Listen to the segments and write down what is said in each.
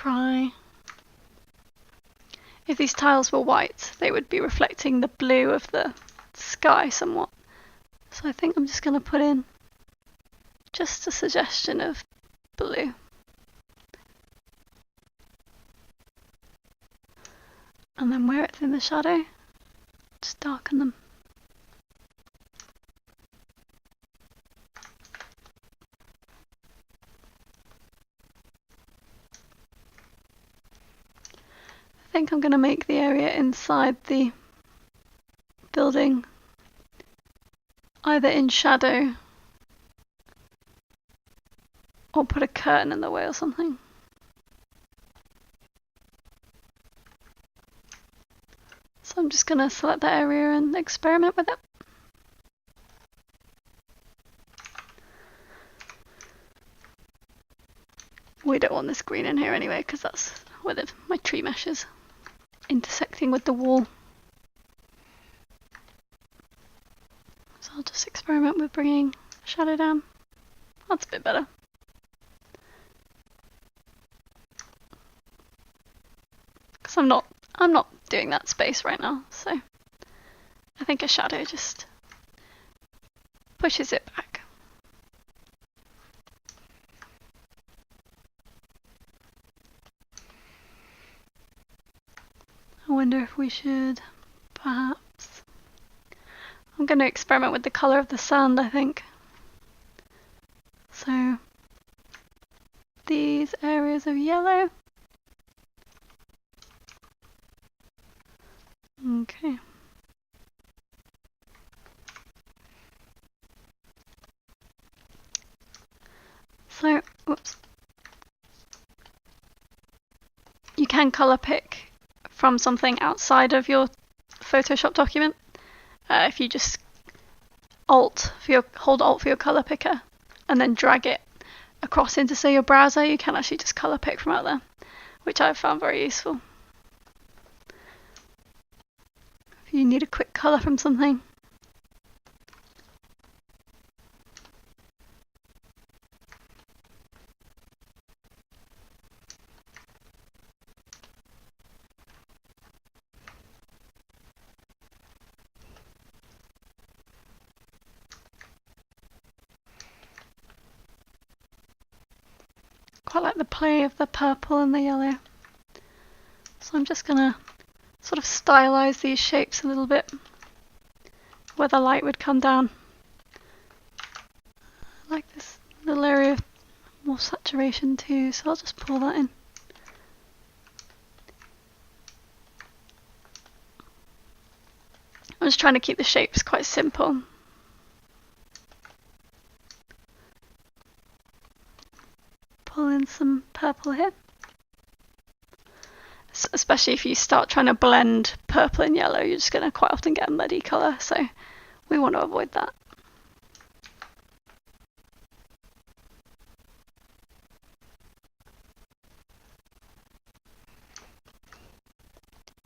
try... If these tiles were white, they would be reflecting the blue of the sky somewhat. So I think I'm just going to put in just a suggestion of blue. And then where it's in the shadow, just darken them. I think I'm going to make the area inside the building either in shadow or put a curtain in the way or something. So I'm just going to select that area and experiment with it. We don't want this green in here anyway, because that's where my tree mesh is intersecting with the wall. So I'll just experiment with bringing shadow down. That's a bit better. Because I'm not doing that space right now, so I think a shadow just pushes it back. I wonder if we should perhaps... I'm going to experiment with the colour of the sand, I think. So these areas of yellow. Okay. So, whoops. You can colour pick from something outside of your Photoshop document. If you just hold Alt for your colour picker and then drag it across into, say, your browser, you can actually just colour pick from out there, which I've found very useful. If you need a quick colour from something. Quite like the play of the purple and the yellow. So I'm just going to sort of stylize these shapes a little bit where the light would come down. I like this little area of more saturation too, so I'll just pull that in. I'm just trying to keep the shapes quite simple. Pull in some purple here. Especially if you start trying to blend purple and yellow, you're just going to quite often get a muddy colour, so we want to avoid that.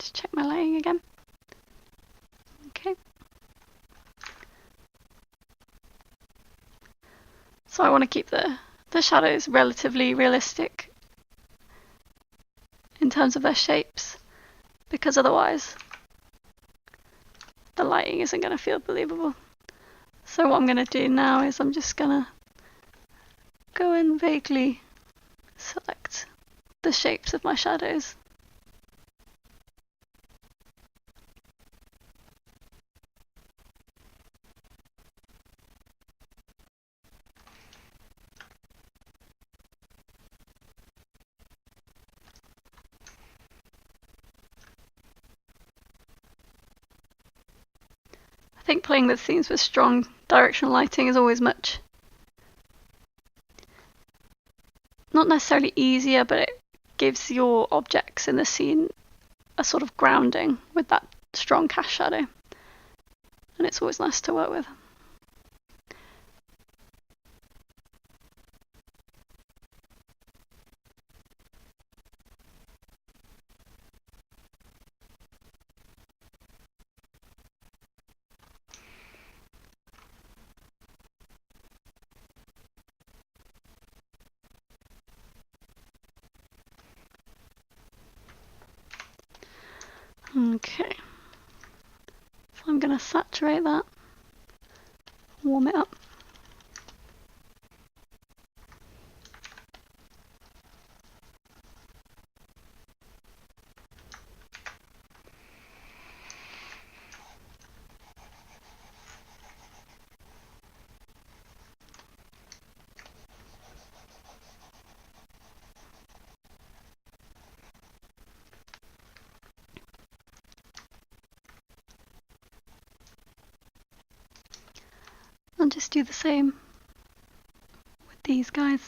Just check my lighting again. Okay. So I want to keep the shadows relatively realistic in terms of their shapes, because otherwise the lighting isn't going to feel believable. So what I'm going to do now is I'm just going to go and vaguely select the shapes of my shadows. I think playing with scenes with strong directional lighting is always much, not necessarily easier, but it gives your objects in the scene a sort of grounding with that strong cast shadow, and it's always nice to work with. Okay, so I'm going to saturate that, warm it up. I'll just do the same with these guys.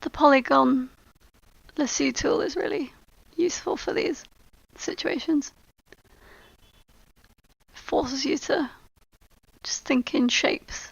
The polygon lasso tool is really useful for these situations. It forces you to just think in shapes.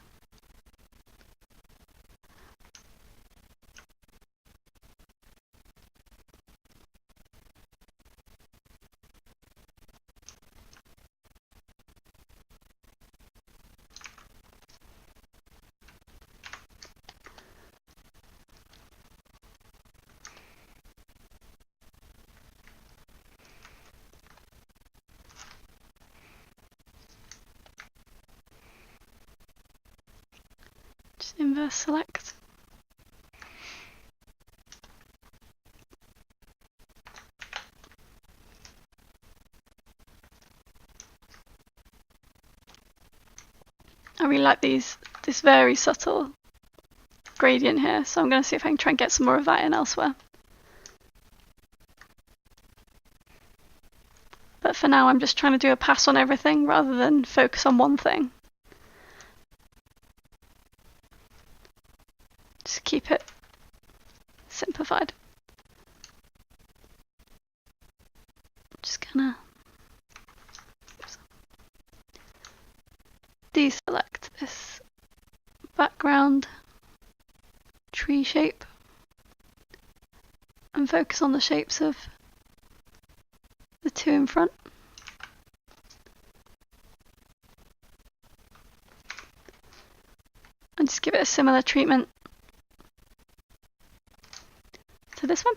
Just inverse select. I really like this very subtle gradient here, so I'm going to see if I can try and get some more of that in elsewhere. But for now I'm just trying to do a pass on everything rather than focus on one thing. Just keep it simplified. Just gonna deselect this background tree shape and focus on the shapes of the two in front. And just give it a similar treatment to this one.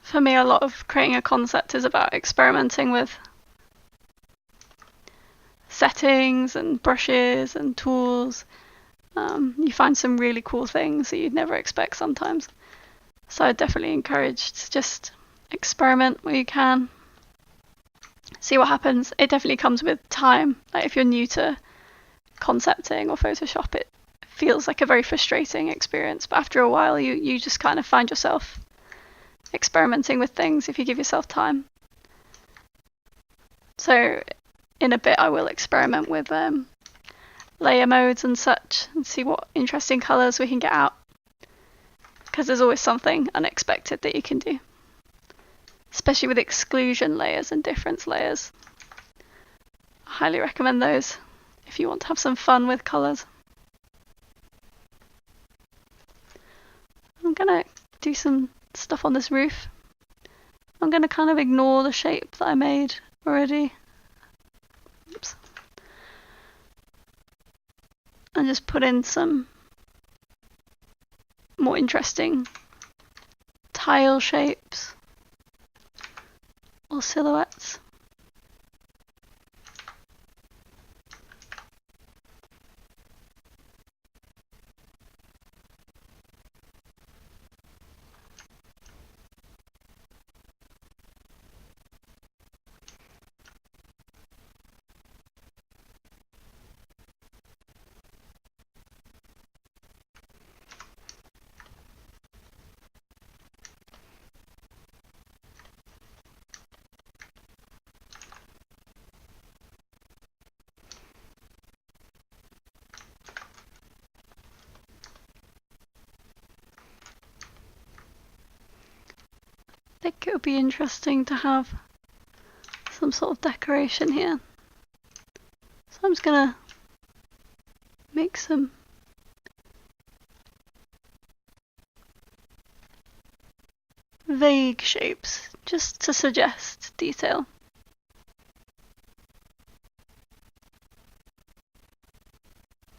For me, a lot of creating a concept is about experimenting with settings and brushes and tools. You find some really cool things that you'd never expect sometimes. So I definitely encourage to just experiment where you can. See what happens. It definitely comes with time. Like if you're new to concepting or Photoshop, it feels like a very frustrating experience. But after a while, you just kind of find yourself experimenting with things if you give yourself time. So in a bit I will experiment with layer modes and such and see what interesting colours we can get out, because there's always something unexpected that you can do, especially with exclusion layers and difference layers. I highly recommend those if you want to have some fun with colours. I'm gonna do some stuff on this roof. I'm gonna kind of ignore the shape that I made already. Oops. And just put in some more interesting tile shapes or silhouettes. I think it would be interesting to have some sort of decoration here. So I'm just gonna make some vague shapes, just to suggest detail.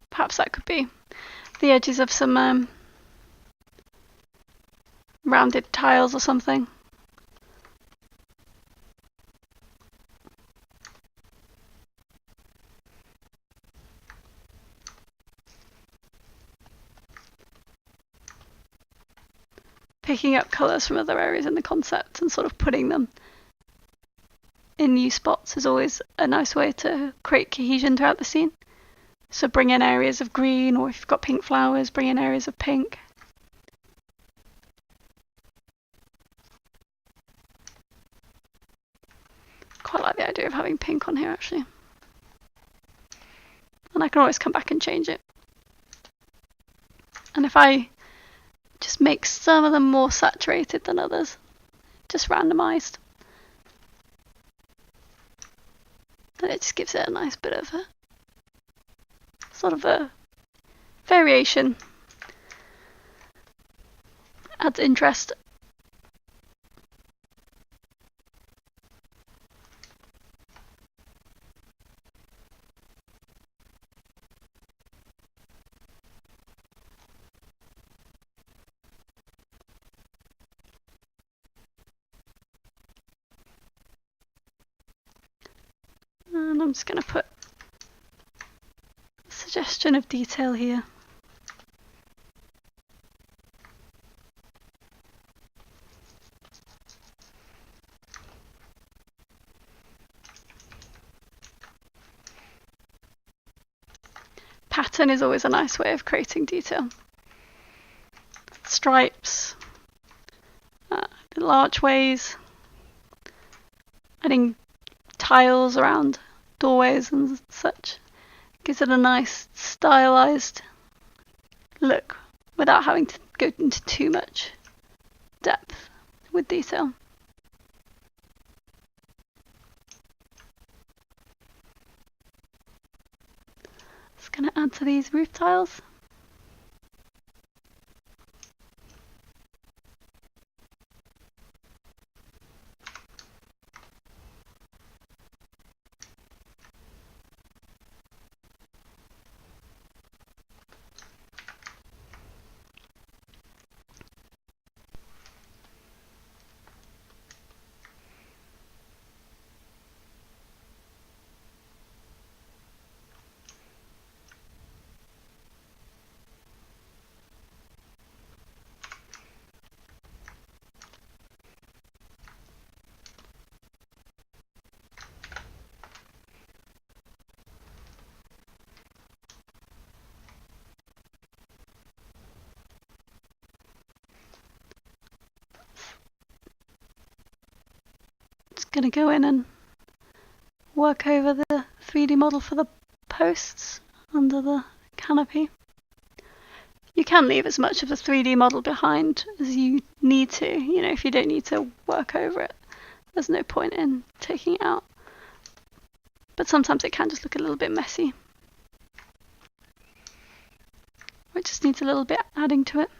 Perhaps that could be the edges of some rounded tiles or something. Picking up colours from other areas in the concept and sort of putting them in new spots is always a nice way to create cohesion throughout the scene. So bring in areas of green, or if you've got pink flowers, bring in areas of pink. Quite like the idea of having pink on here actually. And I can always come back and change it. And if I just make some of them more saturated than others, just randomized, then it just gives it a nice bit of a sort of a variation. Adds interest. And I'm just going to put a suggestion of detail here. Pattern is always a nice way of creating detail. Stripes, little archways, adding tiles around doorways and such gives it a nice stylized look without having to go into too much depth with detail. Just going to add to these roof tiles. Going to go in and work over the 3D model for the posts under the canopy. You can leave as much of the 3D model behind as you need to, you know, if you don't need to work over it. There's no point in taking it out. But sometimes it can just look a little bit messy. Or it just needs a little bit adding to it.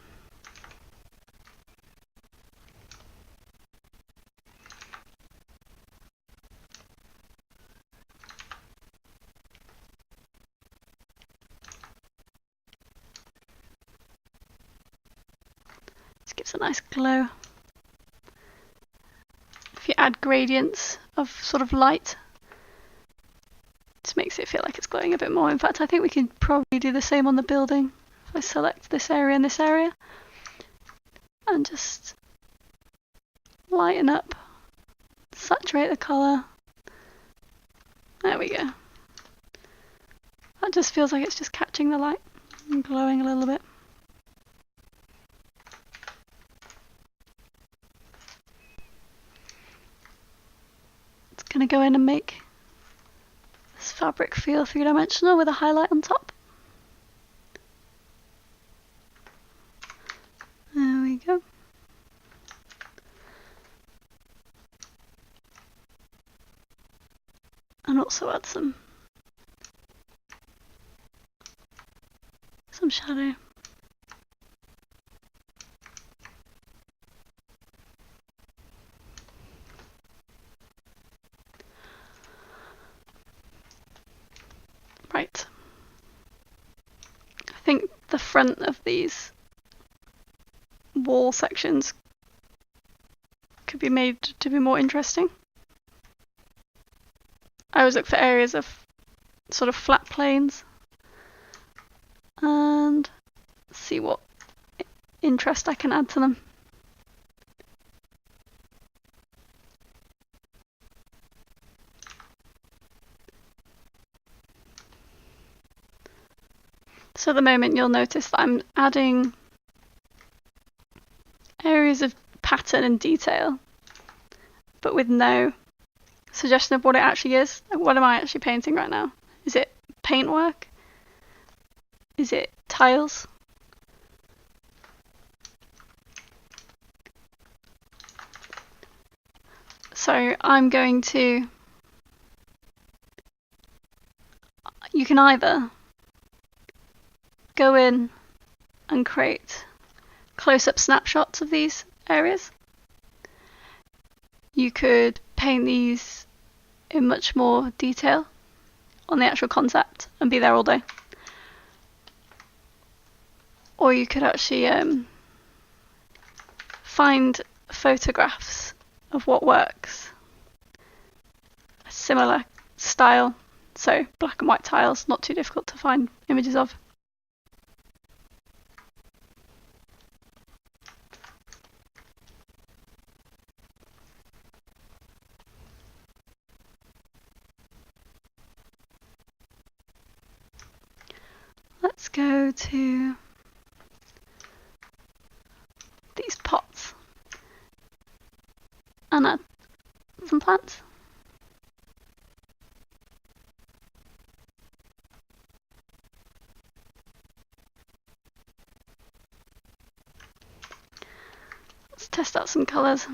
Gives a nice glow. If you add gradients of sort of light, it just makes it feel like it's glowing a bit more. In fact, I think we can probably do the same on the building. If I select this area and this area and just lighten up, saturate the colour. There we go. That just feels like it's just catching the light and glowing a little bit. Going to go in and make this fabric feel three-dimensional with a highlight on top. There we go. And also add some shadow. think the front of these wall sections could be made to be more interesting. I always look for areas of sort of flat planes and see what interest I can add to them. So at the moment you'll notice that I'm adding areas of pattern and detail, but with no suggestion of what it actually is. What am I actually painting right now? Is it paintwork? Is it tiles? So I'm going to, you can either go in and create close-up snapshots of these areas. You could paint these in much more detail on the actual concept and be there all day. Or you could actually find photographs of what works. A similar style, so black and white tiles, not too difficult to find images of. Let's go to these pots and add some plants. Let's test out some colours.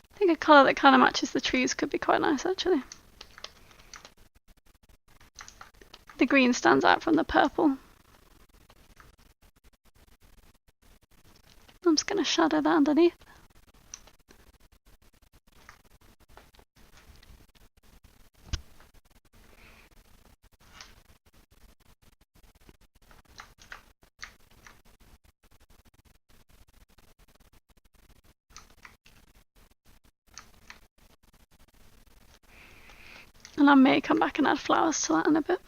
I think a colour that kind of matches the trees could be quite nice actually. The green stands out from the purple. I'm just going to shadow that underneath. And I may come back and add flowers to that in a bit.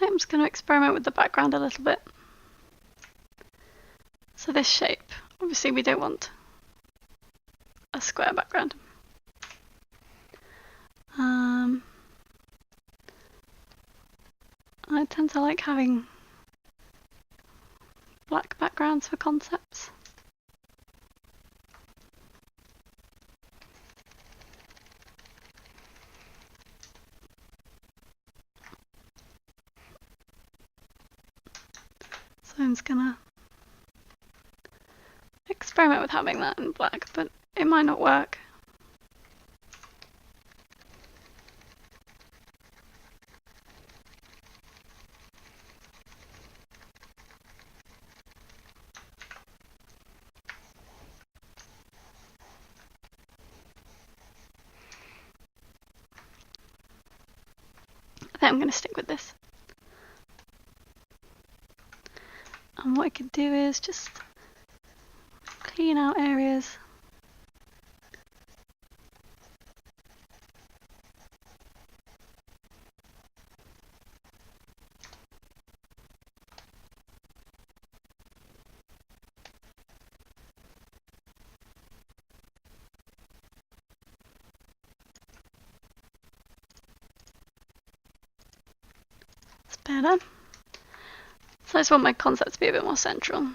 I'm just going to experiment with the background a little bit. So this shape, obviously we don't want a square background. I tend to like having black backgrounds for concepts. So I'm just gonna experiment with having that in black, but it might not work. I think I'm going to stick with this. And what I could do is just clean out areas. It's better. So I just want my concept to be a bit more central.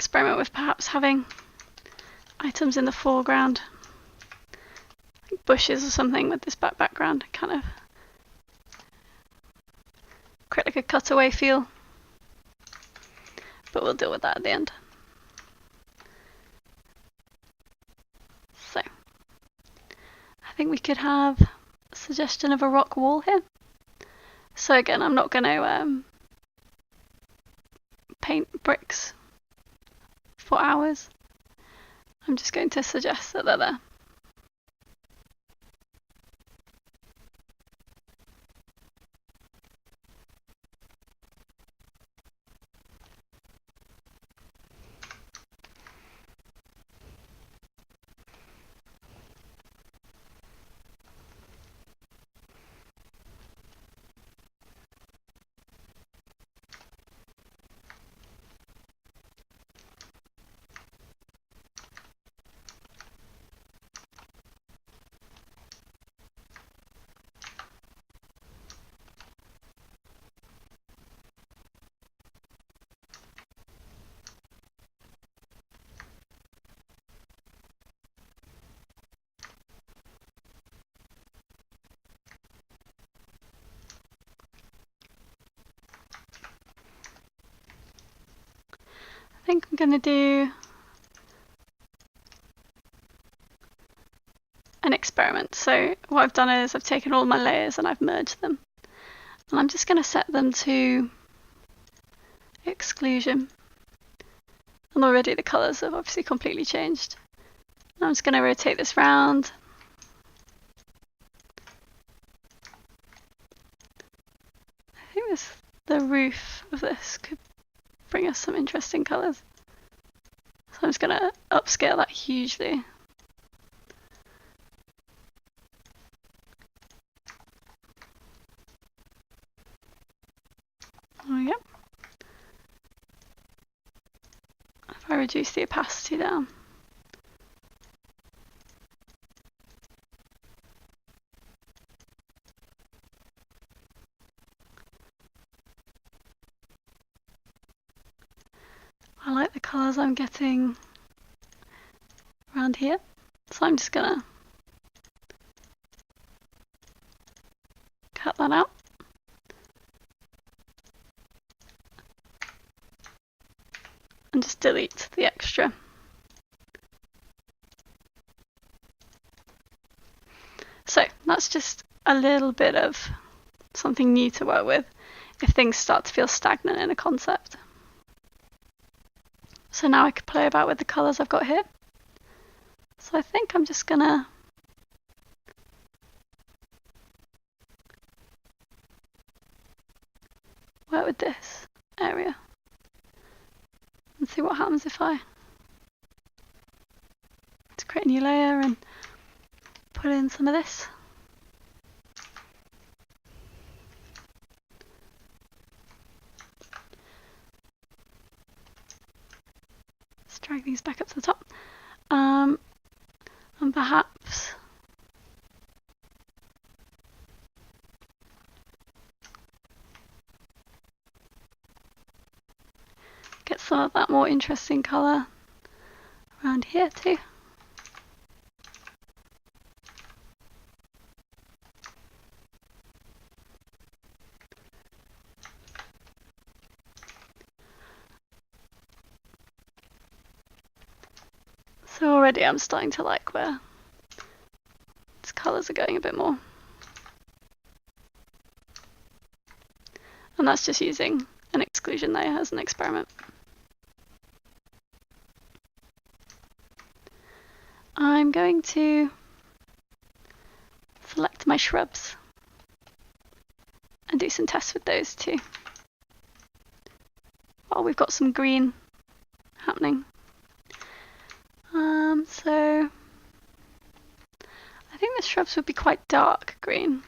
experiment with perhaps having items in the foreground, like bushes or something with this background, kind of create like a cutaway feel. But we'll deal with that at the end. So, I think we could have a suggestion of a rock wall here. So again, I'm not going to paint bricks for hours. I'm just going to suggest that they're there. I think I'm going to do an experiment. So what I've done is I've taken all my layers and I've merged them. And I'm just going to set them to exclusion. And already the colours have obviously completely changed. And I'm just going to rotate this round. I think the roof of this could bring us some interesting colours. So I'm just going to upscale that hugely. There we go. If I reduce the opacity down. I like the colours I'm getting around here, so I'm just gonna cut that out. And just delete the extra. So that's just a little bit of something new to work with if things start to feel stagnant in a concept. So now I can play about with the colours I've got here. So I think I'm just gonna work with this area and see what happens if I just create a new layer and put in some of this. Let's drag these back up to the top. And perhaps get some of that more interesting colour around here too. So already I'm starting to like where these colours are going a bit more. And that's just using an exclusion layer as an experiment. I'm going to select my shrubs and do some tests with those too. While we've got some green happening. So I think the shrubs would be quite dark green.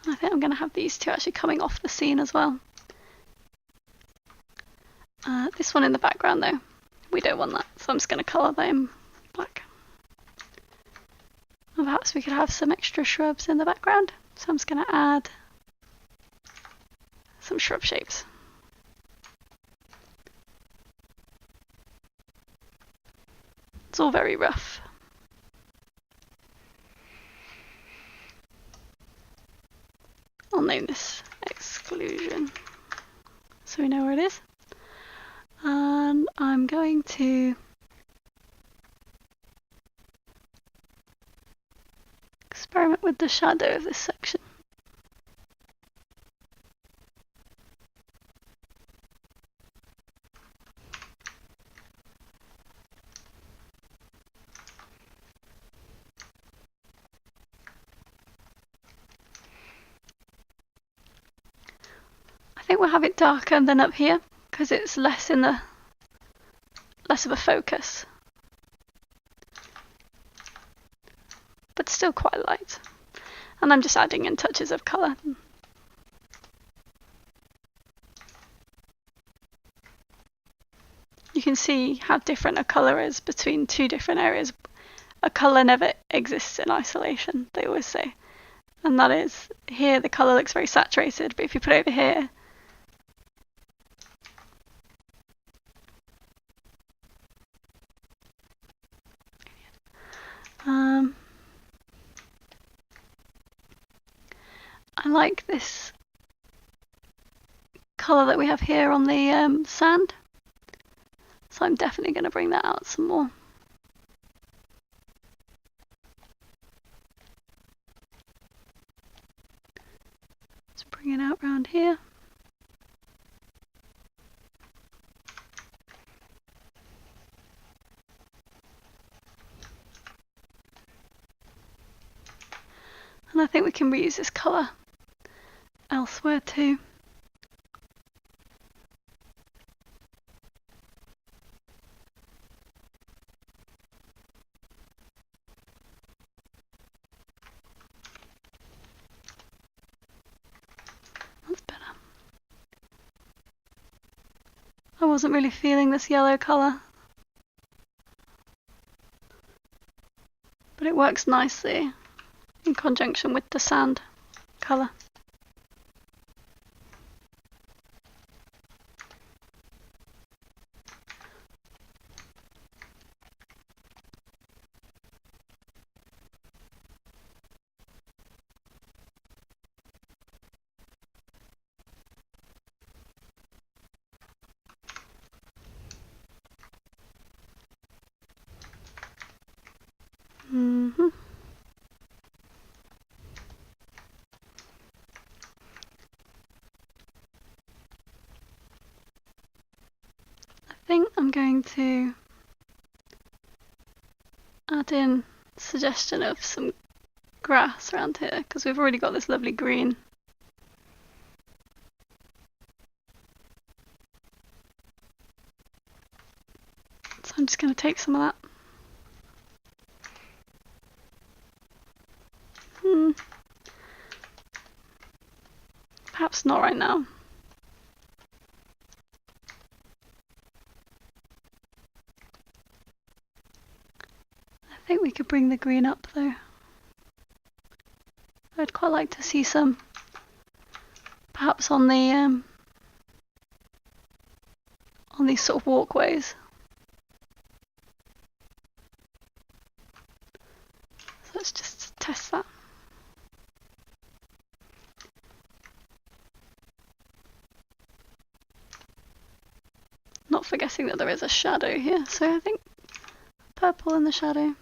I think I'm going to have these two actually coming off the scene as well. This one in the background though we don't want that, so I'm just going to colour that in black. And perhaps we could have some extra shrubs in the background, so I'm just going to add some shrub shapes. It's all very rough. I'll name this exclusion so we know where it is. And I'm going to experiment with the shadow of this section. I think we'll have it darker than up here because it's less of a focus, but still quite light. And I'm just adding in touches of colour. You can see how different a colour is between two different areas. A colour never exists in isolation, they always say. And that is, here the colour looks very saturated, but if you put it over here, I like this colour that we have here on the sand, so I'm definitely going to bring that out some more. Let's bring it out round here. And I think we can reuse this colour elsewhere too. That's better. I wasn't really feeling this yellow colour, but it works nicely in conjunction with the sand colour. I think I'm going to add in suggestion of some grass around here because we've already got this lovely green. So I'm just going to take some of that. Perhaps not right now. I think we could bring the green up though. I'd quite like to see some, perhaps on these sort of walkways. So let's just test that. Not forgetting that there is a shadow here, so I think purple in the shadow.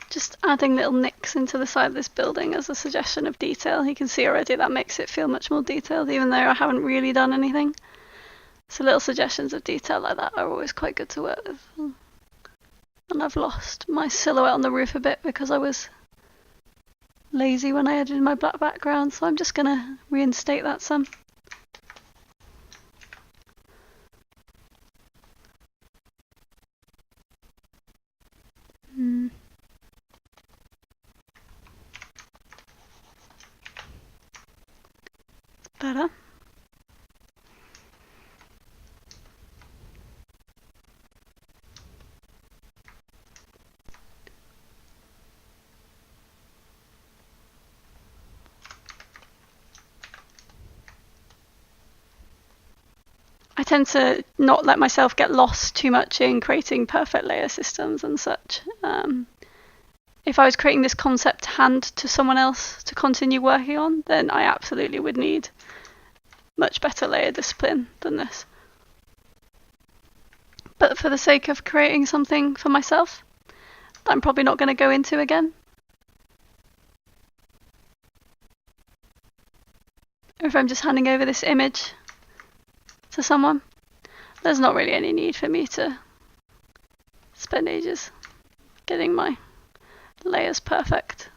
Just adding little nicks into the side of this building as a suggestion of detail. You can see already that makes it feel much more detailed, even though I haven't really done anything. So little suggestions of detail like that are always quite good to work with. And I've lost my silhouette on the roof a bit because I was lazy when I edited my black background, so I'm just gonna reinstate that some. Better. I tend to not let myself get lost too much in creating perfect layer systems and such. If I was creating this concept to hand to someone else to continue working on, then I absolutely would need much better layer discipline than this. But for the sake of creating something for myself that I'm probably not going to go into again, or if I'm just handing over this image to someone, there's not really any need for me to spend ages getting my layers perfect.